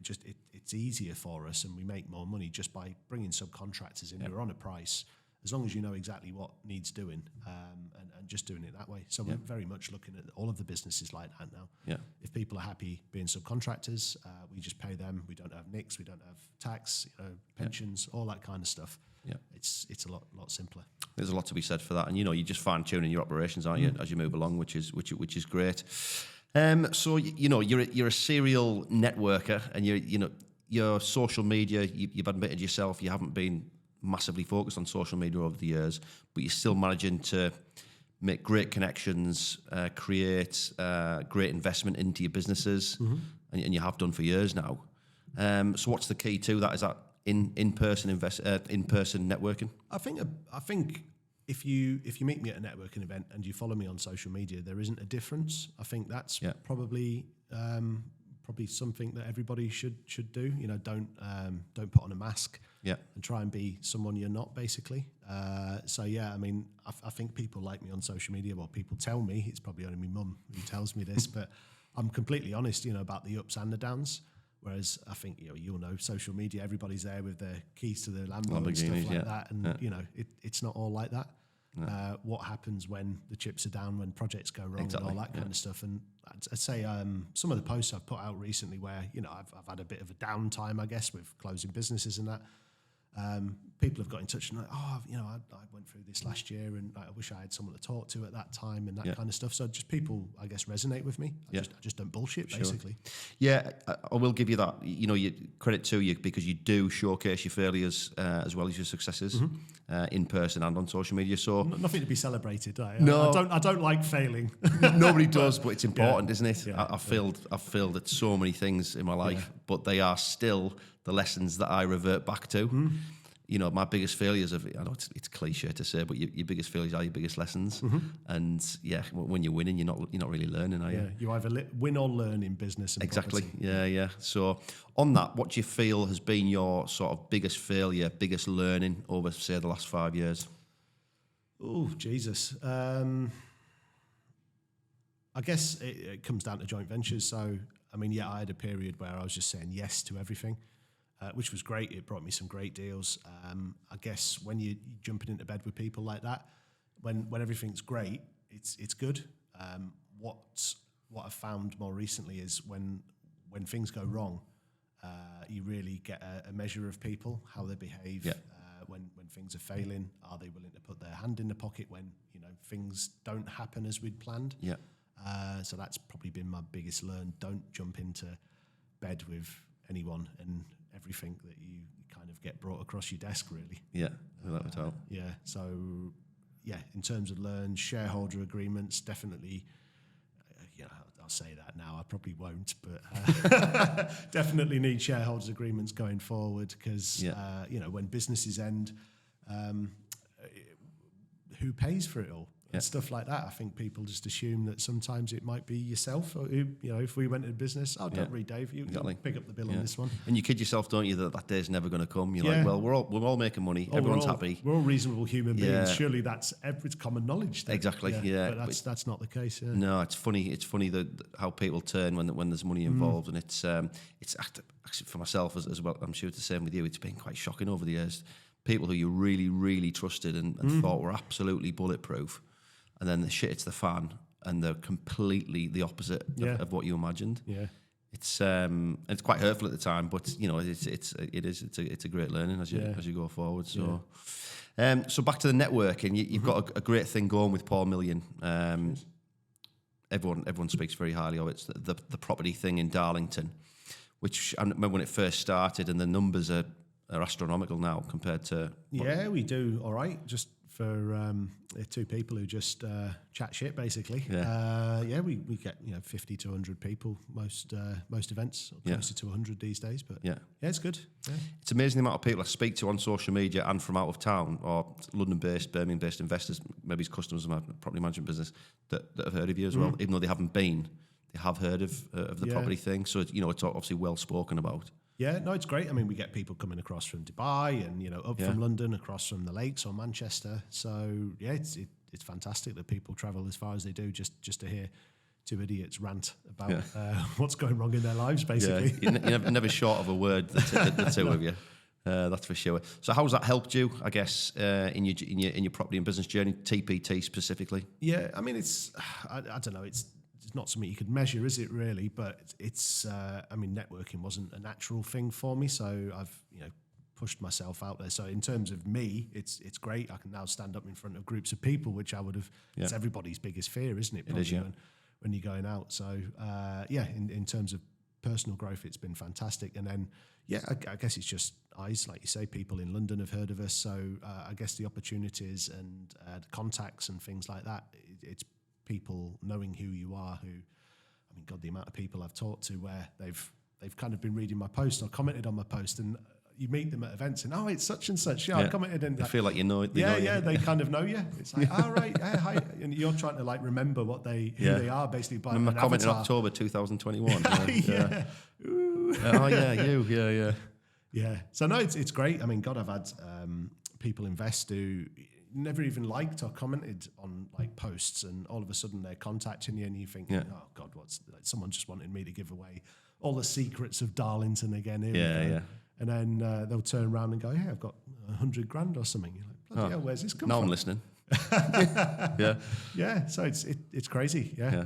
it's easier for us, and we make more money just by bringing subcontractors in. We're on a price, as long as you know exactly what needs doing, and just doing it that way. So we're very much looking at all of the businesses like that now. Yeah. If people are happy being subcontractors, we just pay them. We don't have NICs, we don't have tax, pensions, all that kind of stuff. Yeah. It's a lot simpler. There's a lot to be said for that, and you're just fine tuning your operations, aren't you, as you move along, which is great. So you're a serial networker, and your social media. You've admitted yourself you haven't been massively focused on social media over the years, but you're still managing to make great connections, create great investment into your businesses, and you have done for years now. So what's the key to that? Is that in-person networking? I think if you meet me at a networking event and you follow me on social media, there isn't a difference. I think that's probably something that everybody should do. You know, don't put on a mask and try and be someone you're not, basically. So yeah, I mean, I think people like me on social media. Well, people tell me. It's probably only my mum who tells me this, but I'm completely honest, you know, about the ups and the downs. Whereas I think, you know, you'll know social media, everybody's there with their keys to their Lambo and stuff like that. And, you know, it's not all like that. No. What happens when the chips are down, when projects go wrong and all that kind of stuff. And I'd say some of the posts I've put out recently where, you know, I've had a bit of a downtime, I guess, with closing businesses and that. People have got in touch and like, you know, I went through this last year and I wish I had someone to talk to at that time and that kind of stuff. So just people, I guess, resonate with me. I just don't bullshit, basically. Yeah, I will give you that. You know, credit to you because you do showcase your failures as well as your successes in person and on social media. So nothing to be celebrated. I don't like failing. Nobody does, but it's important, isn't it? Yeah, I've failed at so many things in my life, but they are still the lessons that I revert back to. You know, my biggest failures I know it's cliche to say, but your biggest failures are your biggest lessons. And yeah, when you're winning, you're not really learning, are you? Yeah, you either win or learn in business and exactly. property. Yeah. So on that, what do you feel has been your sort of biggest failure, biggest learning over, say, the last 5 years? Oh, Jesus. I guess it comes down to joint ventures. So, I mean, I had a period where I was just saying yes to everything. Which was great. It brought me some great deals. I guess when you're jumping into bed with people like that, when everything's great, it's good. What I've found more recently is when things go wrong, you really get a measure of people, how they behave. Yeah. When things are failing, are they willing to put their hand in the pocket when, you know, things don't happen as we'd planned? Yeah. So that's probably been my biggest learn. Don't jump into bed with anyone and everything that you kind of get brought across your desk, really. Yeah, without a doubt. Yeah, so, yeah, in terms of learn, shareholder agreements, definitely, you know, I'll say that now, I probably won't, but definitely need shareholders agreements going forward because, you know, when businesses end, who pays for it all? And stuff like that. I think people just assume that sometimes it might be yourself. Or, you know, if we went into business, don't worry, Dave, you pick up the bill on this one. And you kid yourself, don't you, that day's never going to come. You're like, well, we're all making money. Everyone's happy. We're all reasonable human beings. Surely it's common knowledge. Exactly. But that's not the case. Yeah. No, it's funny. It's funny that how people turn when there's money involved, and it's actually for myself as well. I'm sure it's the same with you. It's been quite shocking over the years. People who you really, really trusted and thought were absolutely bulletproof. And then the shit hits the fan, and they're completely the opposite of what you imagined. Yeah, it's quite hurtful at the time, but you know it's a great learning as you go forward. So, so back to the networking. You've got a great thing going with Paul Million. Everyone speaks very highly of it. It's the property thing in Darlington, which I remember when it first started, and the numbers are astronomical now compared to. Yeah, we do all right. Just for two people who just chat shit, basically. We get 50 to 100 people most events, closer to 100 these days. But it's good. Yeah. It's amazing the amount of people I speak to on social media and from out of town or London-based, Birmingham-based investors, maybe as customers of my property management business that have heard of you as well, even though they haven't been. They have heard of the property thing, so it's obviously well spoken about. Yeah, no, it's great. I mean, we get people coming across from Dubai and, up from London, across from the lakes or Manchester. So, yeah, it's fantastic that people travel as far as they do just to hear two idiots rant about what's going wrong in their lives, basically. Yeah, you're never short of a word, the two of you. That's for sure. So how's that helped you, I guess, in your property and business journey, TPT specifically? Yeah, I mean, I don't know, it's not something you could measure, is it really? But it's I mean, networking wasn't a natural thing for me, so I've pushed myself out there. So in terms of me, it's great. I can now stand up in front of groups of people, which I would have. It's everybody's biggest fear, isn't it? Probably, when you're going out. So in terms of personal growth, it's been fantastic. And then I guess it's just eyes, like you say. People in London have heard of us, so I guess the opportunities and the contacts and things like that. It's people knowing who you are. God, the amount of people I've talked to where they've kind of been reading my post or commented on my post, and you meet them at events and it's such and such. Yeah, I commented and they feel like you know it. They kind of know you. It's like, all right, hi, and you're trying to like remember who they are basically by my comment in avatar. October 2021. Yeah. So no, it's great. I mean, God, I've had people invest who never even liked or commented on like posts, and all of a sudden they're contacting you, and you think, oh God, someone just wanted me to give away all the secrets of Darlington again. And then they'll turn around and go, I've got 100 grand or something. You're like, bloody hell, where's this come from? Now I'm listening. Yeah. So it's crazy. Yeah.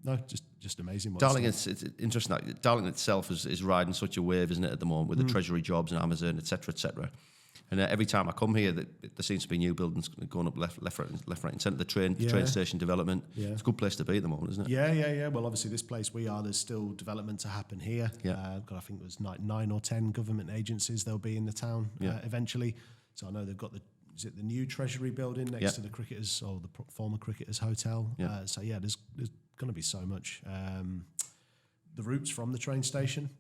No, just amazing. Darlington, it's interesting. That Darlington itself is riding such a wave, isn't it, at the moment with the Treasury jobs and Amazon, etc., etc. And every time I come here, there seems to be new buildings going up left, right, and centre. The train station development. Yeah. It's a good place to be at the moment, isn't it? Yeah. Well, obviously, this place we are, there's still development to happen here. I think it was 9 or 10 government agencies there'll be in the town eventually. So I know they've got the new Treasury building next to the cricketers or the former cricketers hotel. There's going to be so much. The routes from the train station.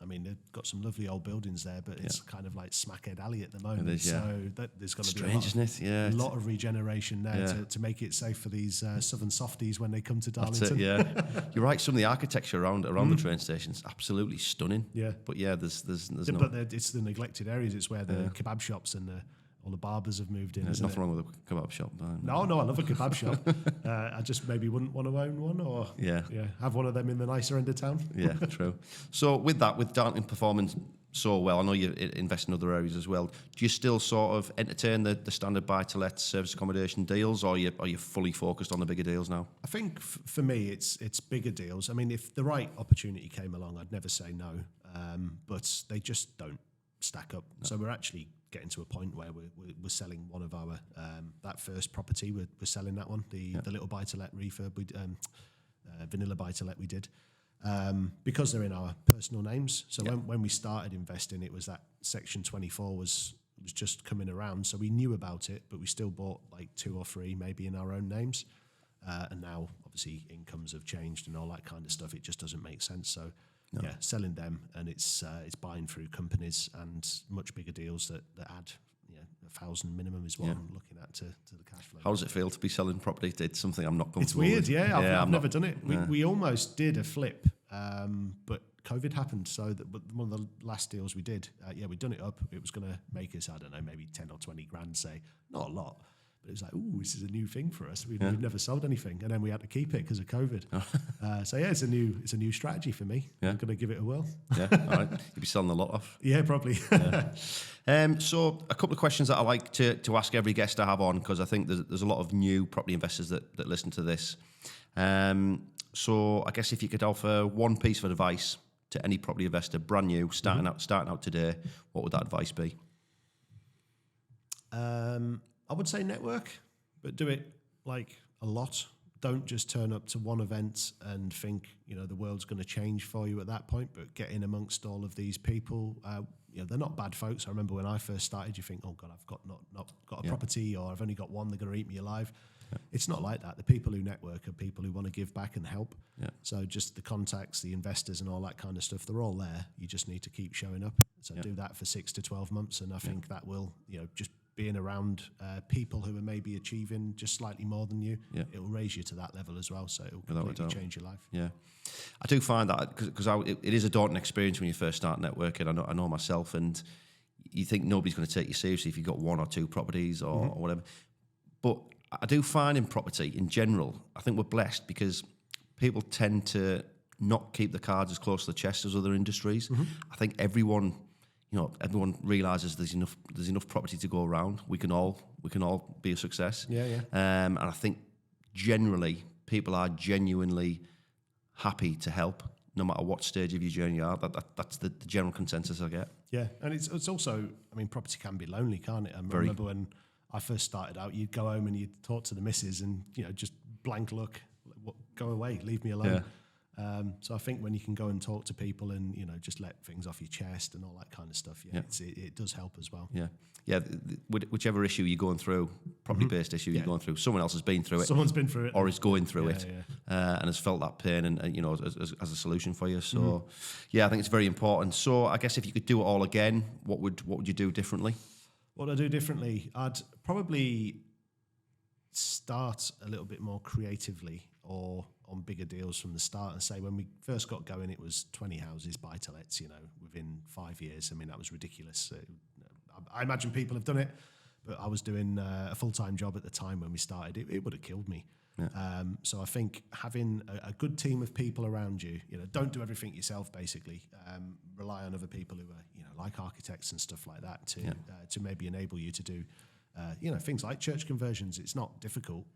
I mean, they've got some lovely old buildings there, but it's kind of like Smackhead Alley at the moment. It is, so there's going to be a lot of regeneration there to make it safe for these southern softies when they come to Darlington. That's it, You're right. Some of the architecture around the train station's absolutely stunning. Yeah. But there's no... But it's the neglected areas. It's where the kebab shops and all the barbers have moved in. There's nothing wrong with a kebab shop. No, I love a kebab shop. I just maybe wouldn't want to own one or have one of them in the nicer end of town. Yeah, true. So with Darlington performing so well, I know you invest in other areas as well. Do you still sort of entertain the standard buy-to-let service accommodation deals, or are you fully focused on the bigger deals now? I think for me, it's bigger deals. I mean, if the right opportunity came along, I'd never say no. But they just don't stack up. No. So we're actually getting to a point where we're selling one of our that first property. We're selling that one, the little buy-to-let refurb, vanilla buy-to-let we did, because they're in our personal names. So when we started investing, it was that Section 24 was just coming around. So we knew about it, but we still bought like 2 or 3 maybe in our own names. And now obviously incomes have changed and all that kind of stuff. It just doesn't make sense. So selling them, and it's buying through companies and much bigger deals that add 1,000 minimum is what I'm looking at to the cash flow. How does it feel to be selling property? It's something I'm not comfortable with. It's weird, yeah. I've never done it. We almost did a flip, but COVID happened. So but one of the last deals we did, we'd done it up. It was going to make us, I don't know, maybe 10 or 20 grand, say, not a lot. But it was like, this is a new thing for us. We've never sold anything, and then we had to keep it because of COVID. It's a new strategy for me. I'm going to give it a whirl. All right. You'll be selling a lot off. Yeah, probably. So a couple of questions that I like to ask every guest I have on, because I think there's a lot of new property investors that listen to this. So I guess if you could offer one piece of advice to any property investor, brand new, starting out today, what would that advice be? I would say network, but do it like a lot. Don't just turn up to one event and think, the world's going to change for you at that point, but get in amongst all of these people. They're not bad folks. I remember when I first started, you think, oh God, I've got not got a property, or I've only got one, they're going to eat me alive. Yeah. It's not like that. The people who network are people who want to give back and help. Yeah. So just the contacts, the investors and all that kind of stuff, they're all there. You just need to keep showing up. So do that for 6 to 12 months. And I think that will, just being around people who are maybe achieving just slightly more than you, it will raise you to that level as well. So it will completely change your life. Yeah, I do find that because it is a daunting experience when you first start networking. I know myself, and you think nobody's going to take you seriously if you've got 1 or 2 properties or whatever. But I do find in property in general, I think we're blessed because people tend to not keep the cards as close to the chest as other industries. Mm-hmm. I think everyone realizes there's enough property to go around. We can all be a success. And I think generally people are genuinely happy to help, no matter what stage of your journey you are. That's the general consensus I get. Yeah, and it's also, property can be lonely, can't it? I remember when I first started out, you'd go home and you'd talk to the missus and just blank look, go away, leave me alone. So I think when you can go and talk to people and, you know, just let things off your chest and all that kind of stuff, it does help as well. Yeah, whichever issue you're going through, property-based issue you're going through, someone else has been through it. Someone's been through it. Or is going through it and has felt that pain and you know, as a solution for you. So, I think it's very important. So I guess if you could do it all again, what would you do differently? What would I do differently? I'd probably start a little bit more creatively or on bigger deals from the start and say when we first got going it was 20 houses buy-to-lets, you know, within 5 years. I mean, that was ridiculous. I imagine people have done it, but I was doing a full-time job at the time when we started. It would have killed me. So I think having a good team of people around you, you know, don't do everything yourself, basically. Rely on other people who are, you know, like architects and stuff like that to maybe enable you to do you know, things like church conversions. It's not difficult.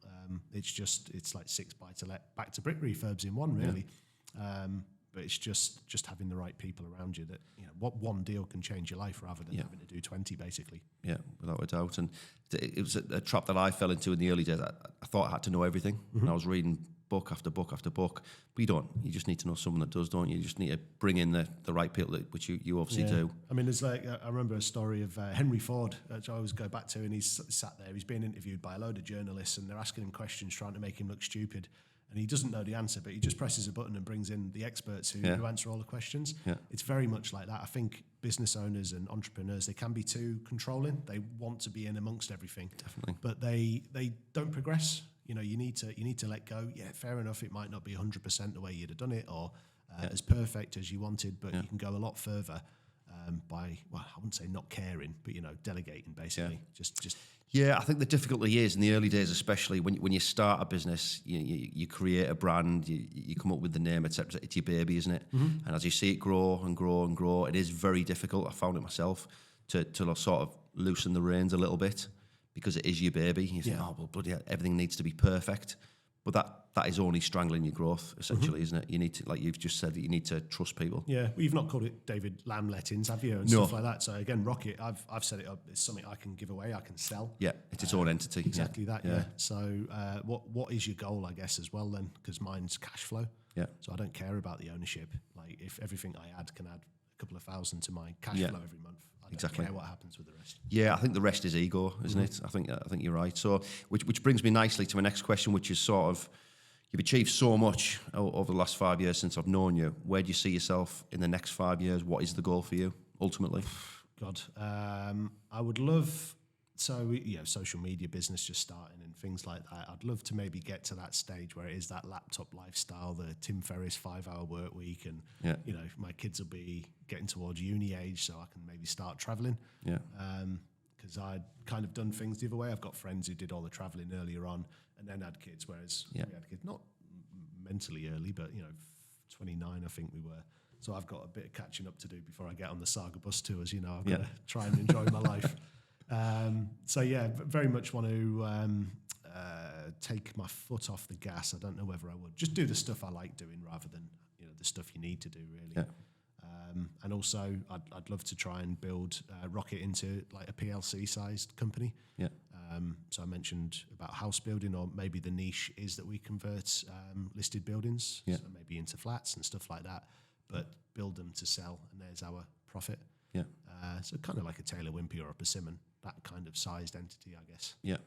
It's like 6 buy-to-let back to brick refurbs in one, really. But it's just having the right people around you that, you know, what one deal can change your life rather than having to do 20, basically. Yeah, without a doubt. And it was a trap that I fell into in the early days. I thought I had to know everything, and I was reading book after book after book. But you don't. You just need to know someone that does, don't you? You just need to bring in the right people, which you obviously do. I mean, there's like, I remember a story of Henry Ford, which I always go back to, and he's sat there, he's being interviewed by a load of journalists, and they're asking him questions, trying to make him look stupid. And he doesn't know the answer, but he just presses a button and brings in the experts who answer all the questions. It's very much like that. I think business owners and entrepreneurs, they can be too controlling. They want to be in amongst everything. Definitely. But they don't progress. You know, you need to let go. Yeah, fair enough. It might not be 100% the way you'd have done it or as perfect as you wanted, but you can go a lot further by, well, I wouldn't say not caring, but, you know, delegating, basically. Just Yeah, I think the difficulty is in the early days, especially when you start a business, you create a brand, you come up with the name, etc. It's your baby, isn't it? And as you see it grow and grow and grow, it is very difficult. I found it myself to sort of loosen the reins a little bit because it is your baby. You think, oh well, bloody hell, everything needs to be perfect, but that is only strangling your growth, essentially, isn't it? You need to, like you've just said, that you need to trust people. Yeah, well, you've not called it David Lamb lettings, have you? And stuff like that. So again, Rocket, I've set it up. It's something I can give away, I can sell. Yeah, it's its own entity. Exactly that. Yeah. So what is your goal, I guess, as well then? Because mine's cash flow. Yeah. So I don't care about the ownership. Like if everything I add can add a couple of thousand to my cash flow every month, I don't care what happens with the rest. Yeah, I think the rest is ego, isn't it? I think you're right. So which brings me nicely to my next question, which is sort of, you've achieved so much over the last 5 years since I've known you. Where do you see yourself in the next 5 years? What is the goal for you, ultimately? God, I would love, social media business just starting and things like that. I'd love to maybe get to that stage where it is that laptop lifestyle, the Tim Ferriss 5-hour work week, and, you know, my kids will be getting towards uni age, so I can maybe start traveling. Yeah. Because I'd kind of done things the other way. I've got friends who did all the traveling earlier on and then had kids, whereas we had kids not mentally early, but, you know, 29 I think we were. So I've got a bit of catching up to do before I get on the Saga bus tours. You know, I've got to try and enjoy my life. Very much want to take my foot off the gas. I don't know whether I would. Just do the stuff I like doing rather than, you know, the stuff you need to do, really. Yeah. And also, I'd love to try and build Rocket into like a PLC-sized company. Yeah. So I mentioned about house building, or maybe the niche is that we convert listed buildings, so maybe into flats and stuff like that, but build them to sell, and there's our profit. Yeah. So kind of like a Taylor Wimpey or a Persimmon, that kind of sized entity, I guess. Yeah.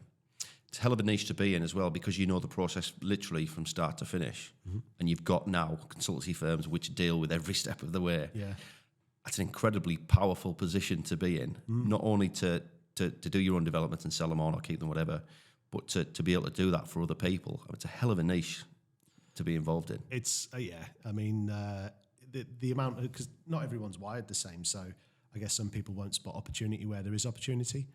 It's a hell of a niche to be in as well, because you know the process literally from start to finish, and you've got now consultancy firms which deal with every step of the way. Yeah. That's an incredibly powerful position to be in, not only to do your own developments and sell them on or keep them, whatever, but to be able to do that for other people. It's a hell of a niche to be involved in. It's, I mean, the amount, because not everyone's wired the same, so I guess some people won't spot opportunity where there is opportunity.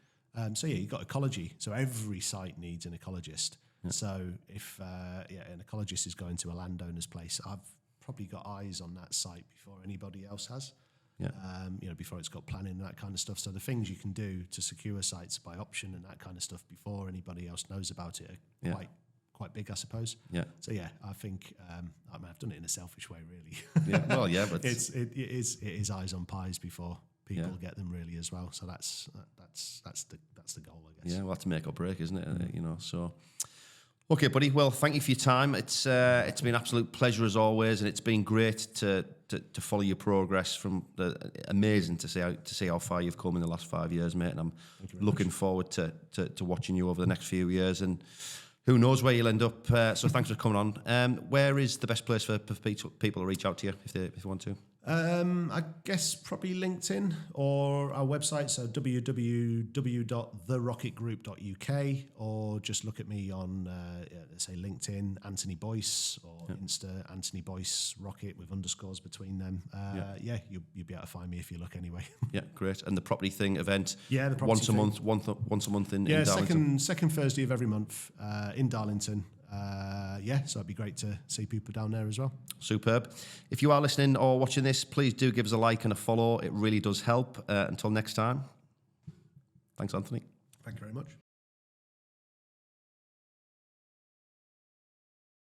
You've got ecology. So every site needs an ecologist. Yeah. So if an ecologist is going to a landowner's place, I've probably got eyes on that site before anybody else has. Yeah. Before it's got planning and that kind of stuff. So the things you can do to secure sites by option and that kind of stuff before anybody else knows about it are quite big, I suppose. Yeah. So I think I've done it in a selfish way, really. Yeah. Well, yeah, but it is eyes on pies before people get them, really, as well. So that's the goal, I guess. Yeah, well, that's make or break, isn't it? So, Okay, buddy. Well, thank you for your time. It's been an absolute pleasure as always, and it's been great to follow your progress. Amazing to see how far you've come in the last 5 years, mate. And I'm looking forward to watching you over the next few years. And who knows where you'll end up. So thanks for coming on. Where is the best place for people to reach out to you if they want to? I guess probably LinkedIn or our website, so www.therocketgroup.uk, or just look at me on, let's say LinkedIn, Anthony Boyce, or Insta, Anthony Boyce Rocket with underscores between them. You'll be able to find me if you look anyway. Yeah, great. And the property thing event, the property once a thing. month in Darlington. second Thursday of every month in Darlington. So it'd be great to see people down there as well. Superb. If you are listening or watching this, please do give us a like and a follow. It really does help. Until next time. Thanks, Anthony. Thank you very much.